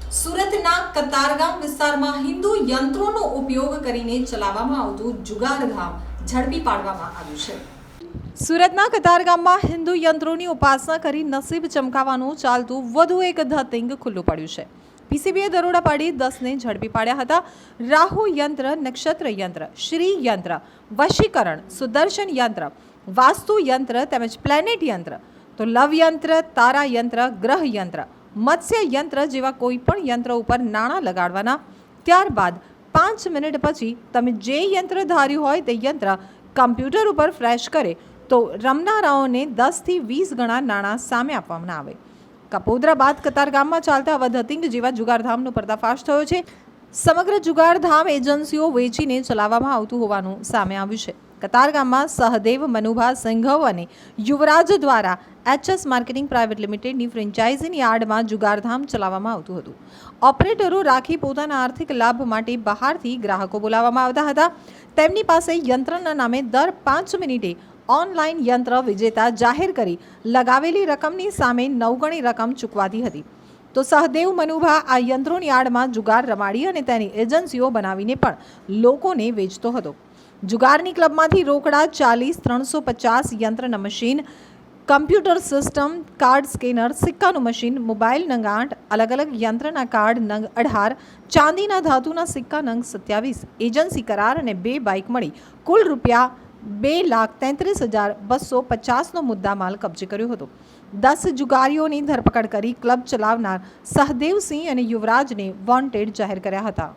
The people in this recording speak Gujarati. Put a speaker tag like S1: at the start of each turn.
S1: સુરતના કતારગામ વિસ્તારમાં હિન્દુ યંત્રોનો ઉપયોગ કરીને ચલાવવામાં આવતું જુગારધામ ઝડપી પાડવામાં આવ્યું છે। સુરતના કતારગામમાં હિન્દુ યંત્રોની ઉપાસના કરી નસીબ ચમકાવવાનું ચાલતું વધુ એક ધતિંગ ખુલ્લું પડ્યું છે। પીસીબીએ દરોડા પાડી 10ને ઝડપી પાડ્યા હતા। રાહુ યંત્ર, નક્ષત્ર યંત્ર, શ્રી યંત્ર, વશીકરણ, સુદર્શન યંત્ર, વાસ્તુ યંત્ર તેમજ પ્લેનેટ યંત્ર, તો લવ યંત્ર, તારા યંત્ર, ગ્રહ યંત્ર, મત્સ્ય યંત્ર જેવા કોઈ પણ યંત્ર ઉપર નાણાં લગાડવાના। ત્યારબાદ 5 મિનિટ પછી તમે જે યંત્ર ધાર્યું હોય તે યંત્ર કમ્પ્યુટર ઉપર ફ્લેશ કરે તો રમનારાઓને 10થી 20 ગણા નાણાં સામે આપવામાં આવે। કપોદરા બાદ કતારગામમાં ચાલતા આવા ધતિંગ જેવા જુગારધામનો પર્દાફાશ થયો છે। સમગ્ર જુગારધામ એજન્સીઓ વેચીને ચલાવવામાં આવતું હોવાનું સામે આવ્યું છે। કતારગામમાં સહદેવ મનુભા સિંઘવ અને યુવરાજ દ્વારા એચએસ માર્કેટિંગ પ્રાઇવેટ લિમિટેડની ફ્રેન્ચાઇઝીની આડમાં જુગારધામ ચલાવવામાં આવતું હતું। ઓપરેટરો રાખી પોતાના આર્થિક લાભ માટે બહારથી ગ્રાહકો બોલાવવામાં આવતા હતા। તેમની પાસે યંત્રના નામે દર 5 મિનિટે ઓનલાઈન યંત્ર વિજેતા જાહેર કરી લગાવેલી રકમની સામે 9 ગણી રકમ ચૂકવાતી હતી। તો સહદેવ મનુભા આ યંત્રોની આડમાં જુગાર રમાડી અને તેની એજન્સીઓ બનાવીને પણ લોકોને વેચતો હતો। જુગારની ક્લબમાંથી રોકડા 40,350 યંત્રના machine, computer system, card scanner, સિક્કાનું મશીન, મોબાઈલ નંગ 8, અલગ અલગ યંત્રના કાર્ડ નંગ 18, ચાંદીના ધાતુના સિક્કા નંગ 27, એજન્સી કરાર અને 2 બાઇક મળી કુલ રૂપિયા 2,33,250નો મુદ્દામાલ કબજે કર્યો હતો। 10 જુગારીઓની ધરપકડ કરી ક્લબ ચલાવનાર સહદેવસિંહ અને યુવરાજને વોન્ટેડ જાહેર કર્યા હતા।